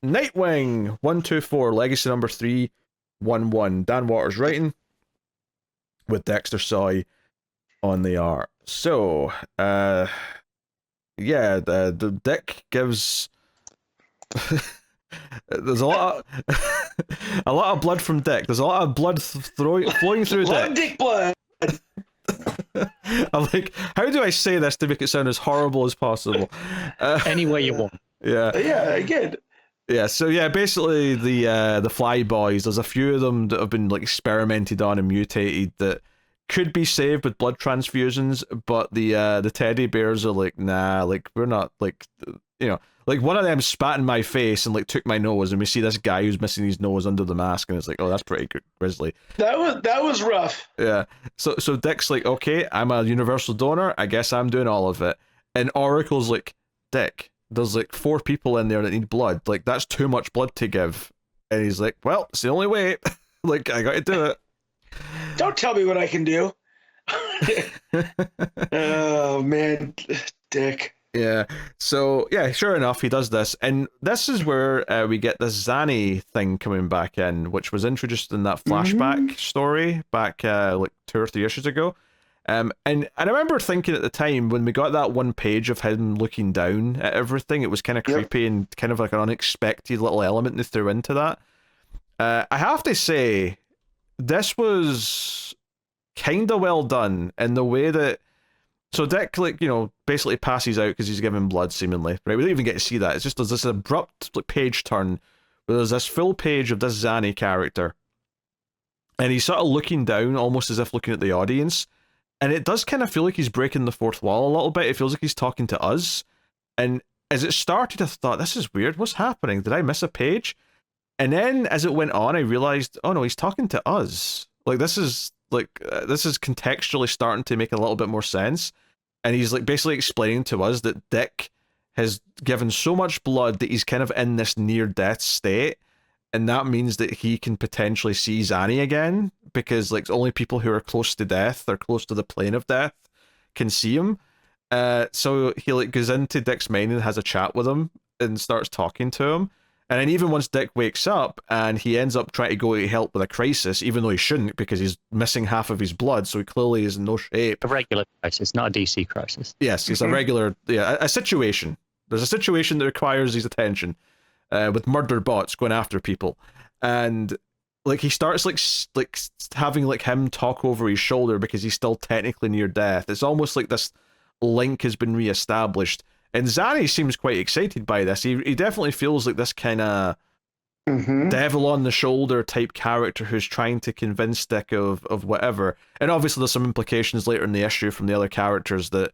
Nightwing 124, Legacy number 311. Dan Waters writing with Dexter Soy on the art. So, yeah, the Dick gives. There's a lot of a lot of blood from Dick. There's a lot of blood flowing through Love Dick. Dick blood. I'm like, how do I say this to make it sound as horrible as possible? Any way you want. Yeah. Yeah, again. Yeah, so yeah, basically the Fly Boys, there's a few of them that have been like experimented on and mutated that could be saved with blood transfusions, but the teddy bears are like, nah, like we're not like, like one of them spat in my face and like took my nose, and we see this guy who's missing his nose under the mask, and it's like, oh, that's pretty good, grisly. That was rough. Yeah. So Dick's like, okay, I'm a universal donor, I guess I'm doing all of it. And Oracle's like, Dick, there's like 4 people in there that need blood. Like, that's too much blood to give. And he's like, well, it's the only way. Like, I gotta do it. Don't tell me what I can do. Oh, man. Dick. Yeah. So, yeah, sure enough, he does this. And this is where we get this Zanny thing coming back in, which was introduced in that flashback story back like 2 or 3 issues ago. And I remember thinking at the time when we got that one page of him looking down at everything, it was kind of creepy and kind of like an unexpected little element they threw into that. I have to say, this was kind of well done in the way that. So Dick, like, basically passes out because he's giving blood, seemingly. Right? We don't even get to see that. It's just there's this abrupt like, page turn where there's this full page of this Zanny character. And he's sort of looking down, almost as if looking at the audience. And it does kind of feel like he's breaking the fourth wall a little bit. It feels like he's talking to us. And as it started, I thought, this is weird. What's happening? Did I miss a page? And then as it went on, I realized, oh no, he's talking to us. Like, this is contextually starting to make a little bit more sense. And he's like basically explaining to us that Dick has given so much blood that he's kind of in this near-death state. And that means that he can potentially see Zanny again, because like only people who are close to death or close to the plane of death can see him. So he like goes into Dick's mind and has a chat with him and starts talking to him. And then even once Dick wakes up and he ends up trying to go to help with a crisis, even though he shouldn't because he's missing half of his blood, so he clearly is in no shape. A regular crisis, not a DC crisis. Yes, it's a regular, a situation. There's a situation that requires his attention. With murder bots going after people, and like he starts like having like him talk over his shoulder because he's still technically near death. It's almost like this link has been reestablished, and Zanny seems quite excited by this. He definitely feels like this kind of devil on the shoulder type character who's trying to convince Dick of whatever. And obviously there's some implications later in the issue from the other characters that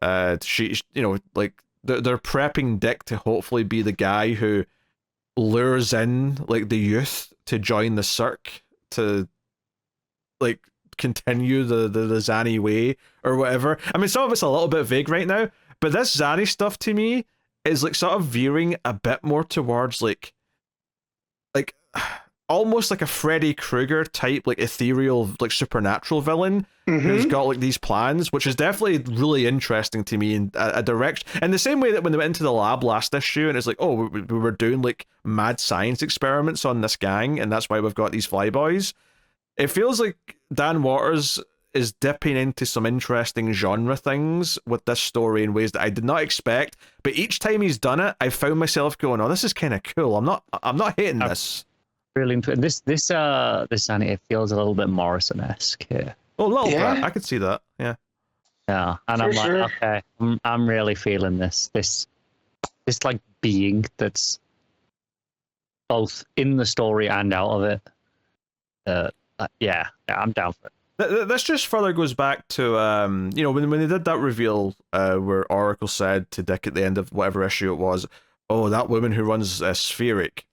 like they're prepping Dick to hopefully be the guy who lures in like the youth to join the Cirque to like continue the Zanny way or whatever. I mean, some of it's a little bit vague right now, but this Zanny stuff to me is like sort of veering a bit more towards like almost like a Freddy Krueger type, like ethereal, like supernatural villain who's got like these plans, which is definitely really interesting to me in a direction. And the same way that when they went into the lab last issue and it's like, oh, we were doing like mad science experiments on this gang, and that's why we've got these flyboys. It feels like Dan Waters is dipping into some interesting genre things with this story in ways that I did not expect. But each time he's done it, I found myself going, oh, this is kind of cool. I'm not hating this. Really into this Zanny, it feels a little bit Morrison-esque here. Oh, a little bit. I could see that. Yeah. Yeah, and I'm like, okay, I'm really feeling this like being that's both in the story and out of it. Yeah, I'm down for it. This just further goes back to when they did that reveal where Oracle said to Dick at the end of whatever issue it was, oh, that woman who runs Spheric,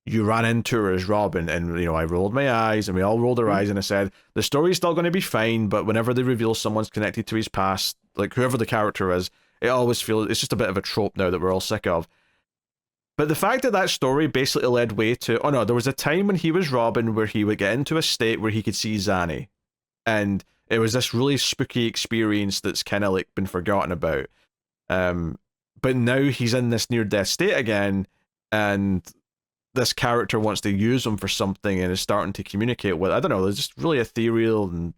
you ran into her as Robin. And I rolled my eyes and we all rolled our eyes, and I said the story's still going to be fine, but whenever they reveal someone's connected to his past, like whoever the character is, it always feels it's just a bit of a trope now that we're all sick of. But the fact that that story basically led way to, oh no, there was a time when he was Robin where he would get into a state where he could see Zanny. And it was this really spooky experience that's kind of like been forgotten about. But now he's in this near-death state again, and this character wants to use them for something and is starting to communicate with. I don't know. They're just really ethereal and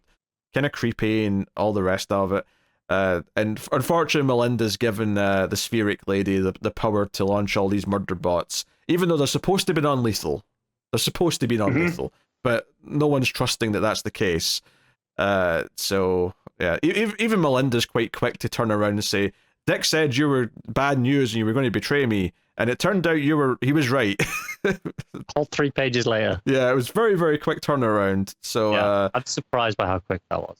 kind of creepy and all the rest of it. And unfortunately, Melinda's given the spheric lady the power to launch all these murder bots, even though they're supposed to be non-lethal. They're supposed to be non-lethal, but no one's trusting that that's the case. So yeah, even Melinda's quite quick to turn around and say, "Dick said you were bad news and you were going to betray me, and it turned out he was right." All 3 pages later. Yeah, it was very, very quick turnaround. So yeah, I'm surprised by how quick that was.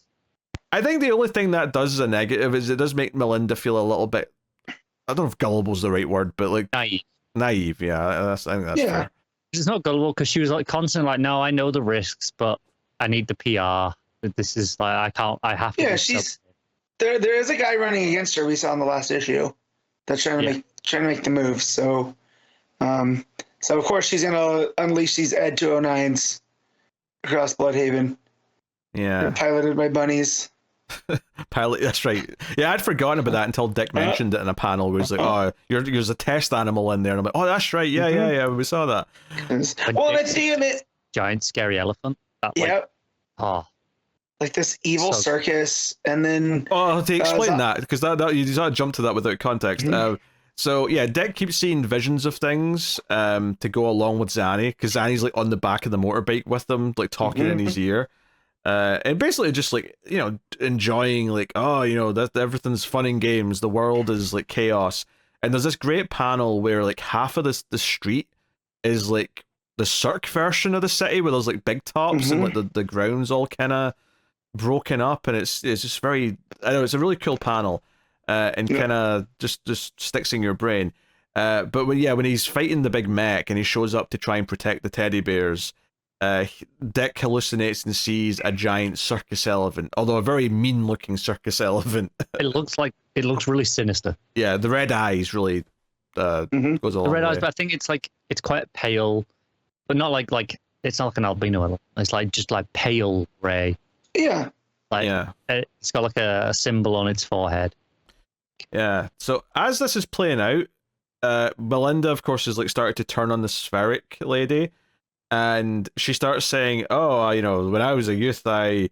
I think the only thing that does as a negative is it does make Melinda feel a little bit, I don't know if gullible is the right word, but like naive. Yeah, I think that's fair. She's not gullible because she was like constantly like, no, I know the risks, but I need the PR. This is like, I have to. Yeah, there is a guy running against her we saw in the last issue that's trying to make the move. So of course she's gonna unleash these Ed 209s across Bloodhaven. Yeah. They're piloted by bunnies. That's right. Yeah, I'd forgotten about that until Dick mentioned it in a panel where he's like, "Oh, there's a test animal in there," and I'm like, "Oh, that's right. Yeah, we saw that." Well, let's see him. Giant scary elephant. Like this evil circus, and then to explain that, because that you sort of jump to that without context. So yeah, Dick keeps seeing visions of things to go along with Zanny, because Zanny's like on the back of the motorbike with them, like talking in his ear. And basically just like, enjoying like, that everything's fun and games, the world is like chaos. And there's this great panel where like half of the street is like the Cirque version of the city, where there's like big tops and like the ground's all kind of broken up, and it's just very, I know, it's a really cool panel, and kind of just sticks in your brain. But when he's fighting the big mech and he shows up to try and protect the teddy bears, Dick hallucinates and sees a giant circus elephant, although a very mean-looking circus elephant. It looks really sinister. Yeah, the red eyes really goes along. The red eyes, but I think it's quite pale, but not like it's not like an albino elephant. It's like just like pale gray. Yeah. It's got like a symbol on its forehead. Yeah. So as this is playing out, Melinda, of course, is like started to turn on the spheric lady. And she starts saying, "Oh, when I was a youth, I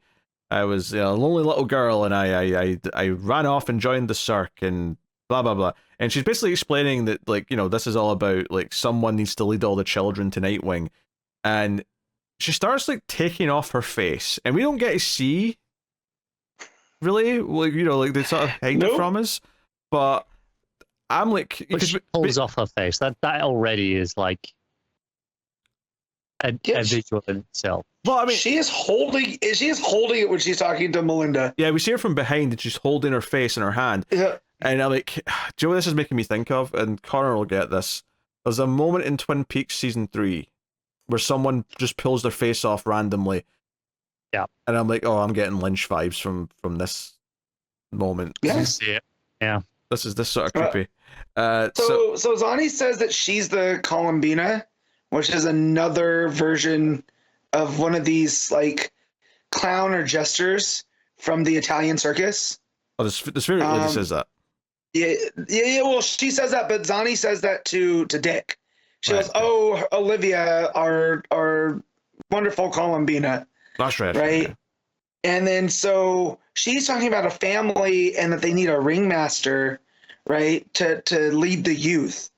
was a lonely little girl, and I ran off and joined the Cirque, and blah blah blah." And she's basically explaining that this is all about like someone needs to lead all the children to Nightwing, and she starts like taking off her face, and we don't get to see really, like they sort of hide it from us, but I'm like, because she pulls off her face. That already is like a visual in itself. Well, I mean, she is holding it when she's talking to Melinda. Yeah, we see her from behind, and she's holding her face in her hand. Yeah. And I'm like, do you know what this is making me think of? And Connor will get this. There's a moment in Twin Peaks season 3 where someone just pulls their face off randomly. Yeah. And I'm like, oh, I'm getting Lynch vibes from this moment. Yeah. Yeah. This is sort of creepy. So Zani says that she's the Columbina, which is another version of one of these like clown or jesters from the Italian circus. Oh, the spirit lady says that. Yeah. Well, she says that, but Zani says that to Dick. She goes, "Oh, Olivia, our wonderful Columbina." That's right. Right. And then so she's talking about a family and that they need a ringmaster, right, to lead the youth.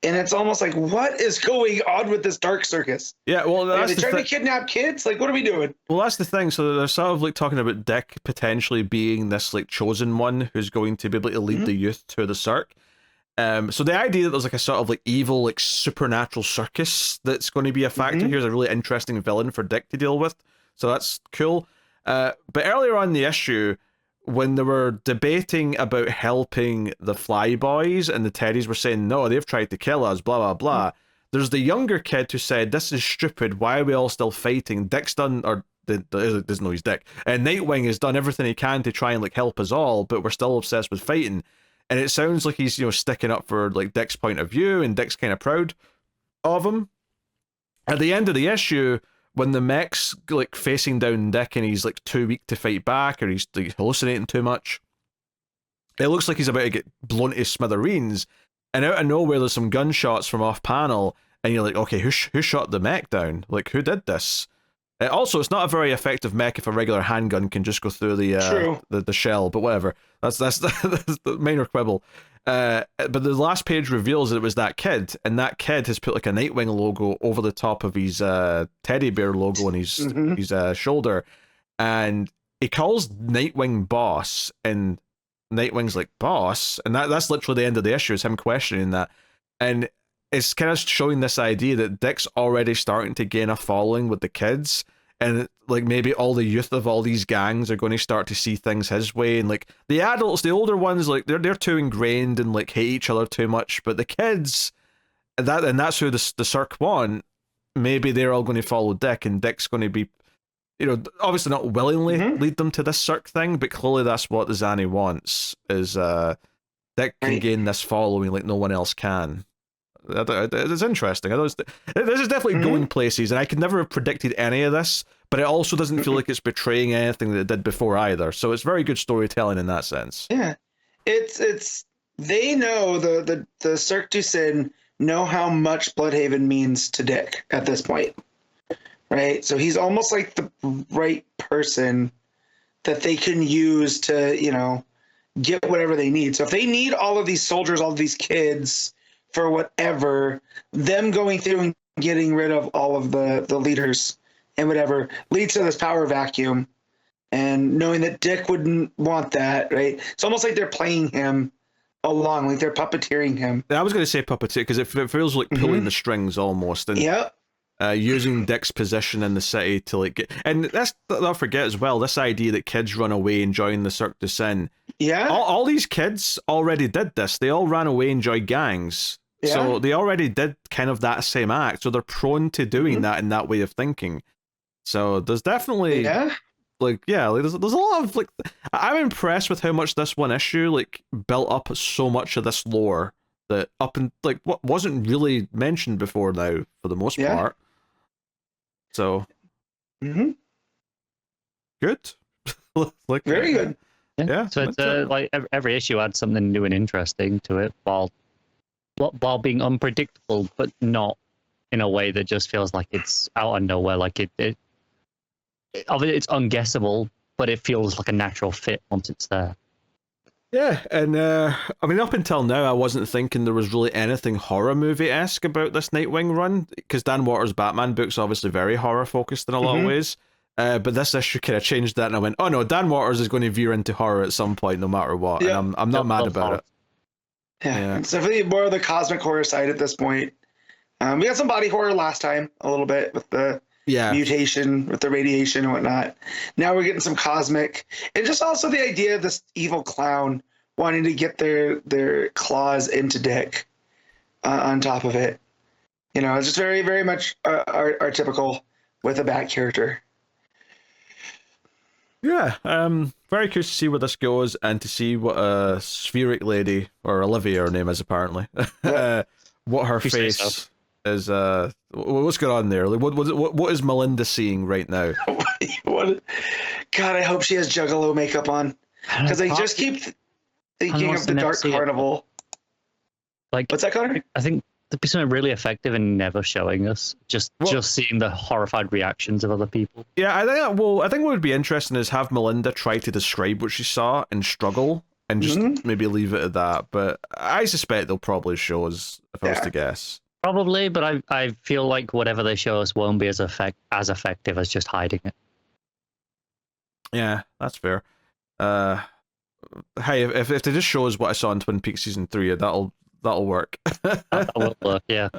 And it's almost like, what is going on with this dark circus? Yeah, well, are they trying to kidnap kids? Like, what are we doing? Well, that's the thing. So they're sort of like talking about Dick potentially being this like chosen one who's going to be able to lead the youth to the Cirque. So the idea that there's like a sort of like evil, like supernatural circus that's going to be a factor here is a really interesting villain for Dick to deal with. So that's cool. But earlier on in the issue, when they were debating about helping the Flyboys and the Teddies were saying, no, they've tried to kill us, blah, blah, blah. There's the younger kid who said, this is stupid. Why are we all still fighting? Dick's done, or doesn't know he's Dick. And Nightwing has done everything he can to try and like help us all, but we're still obsessed with fighting. And it sounds like he's, sticking up for like Dick's point of view, and Dick's kind of proud of him. At the end of the issue, when the mech's like facing down Dick and he's like too weak to fight back, or he's like, hallucinating too much, it looks like he's about to get blown to smithereens. and out of nowhere there's some gunshots from off panel, and you're like, okay, who shot the mech down? Like, who did this? Also, it's not a very effective mech if a regular handgun can just go through the shell, but whatever. That's the minor quibble. But the last page reveals that it was that kid, and that kid has put like a Nightwing logo over the top of his teddy bear logo on his shoulder, and he calls Nightwing boss, and Nightwing's like, boss? And that's literally the end of the issue, is him questioning that. And it's kind of showing this idea that Dick's already starting to gain a following with the kids, and like maybe all the youth of all these gangs are going to start to see things his way, and like the adults, the older ones, like they're too ingrained and like hate each other too much, but the kids, that's who the Cirque want. Maybe they're all going to follow Dick, and Dick's going to be, obviously not willingly lead them to this Cirque thing, but clearly that's what the Zanny wants, is Dick can gain this following like no one else can. It's interesting. This is definitely going places, and I could never have predicted any of this, but it also doesn't feel like it's betraying anything that it did before either. So it's very good storytelling in that sense. Yeah, it's they know the Cirque du Soleil know how much Bloodhaven means to Dick at this point, right? So he's almost like the right person that they can use to get whatever they need. So if they need all of these soldiers, all of these kids, for whatever, them going through and getting rid of all of the leaders and whatever leads to this power vacuum, and knowing that Dick wouldn't want that, right? It's almost like they're playing him along, like they're puppeteering him. I was going to say puppeteer because it feels like pulling the strings almost, and using Dick's position in the city to like get, and that's, don't forget as well, this idea that kids run away and join the Cirque du Soleil. Yeah, all these kids already did this. They all ran away and joined gangs. Yeah. So they already did kind of that same act. So they're prone to doing that in that way of thinking. So there's definitely there's a lot of like, I'm impressed with how much this one issue like built up so much of this lore that up and like what wasn't really mentioned before now for the most part. So good. Like very good. Yeah. So it's like every issue adds something new and interesting to it, while being unpredictable, but not in a way that just feels like it's out of nowhere. Like it's unguessable, but it feels like a natural fit once it's there. Yeah, and I mean, up until now, I wasn't thinking there was really anything horror movie-esque about this Nightwing run, because Dan Waters' Batman book's obviously very horror-focused in a lot of ways. But this issue kind of changed that, and I went, oh no, Dan Waters is going to veer into horror at some point, no matter what. Yeah. And I'm not mad about it. Yeah, it's definitely more of the cosmic horror side at this point. We got some body horror last time, a little bit, with the mutation, with the radiation and whatnot. Now we're getting some cosmic, and just also the idea of this evil clown wanting to get their claws into Dick on top of it. It's just very, very much our typical with a Bat character. Yeah, very curious to see where this goes, and to see what a spheric lady, or Olivia her name is apparently, what her face is. What's going on there? Like, what is Melinda seeing right now? God, I hope she has Juggalo makeup on, because I just keep thinking of the Dark Carnival. Like, what's that, Connor? I think there'd be something really effective in never showing us, just seeing the horrified reactions of other people. Yeah, I think what would be interesting is have Melinda try to describe what she saw and struggle, and just maybe leave it at that. But I suspect they'll probably show us, if I was to guess. Probably, but I feel like whatever they show us won't be as effective as just hiding it. Yeah, that's fair. Hey, if they just show us what I saw in Twin Peaks season 3, that'll work. That will work, yeah.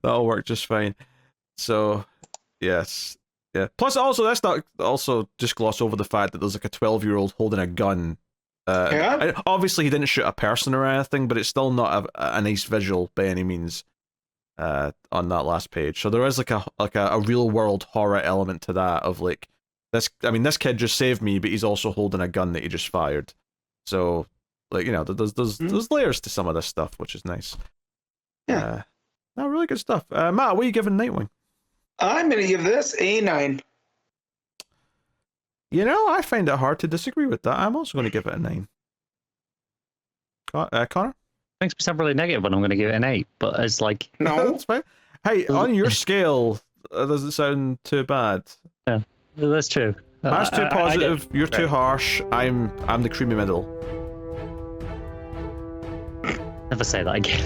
That'll work just fine. So, yes. Yeah. Plus, also, let's not also just gloss over the fact that there's like a 12-year-old holding a gun. Obviously, he didn't shoot a person or anything, but it's still not a nice visual by any means on that last page. So there is like a real-world horror element to that of like, this kid just saved me, but he's also holding a gun that he just fired. So, like, there's layers to some of this stuff, which is nice. Yeah. Really good stuff. Matt, what are you giving Nightwing? I'm going to give this a 9. I find it hard to disagree with that. I'm also going to give it a 9. Connor? makes me sound really negative when I'm going to give it an 8, but it's like... No. That's fine. Hey, on your scale, doesn't sound too bad. Yeah, that's true. Matt's too positive, you're too harsh, I'm the creamy middle. Never say that again.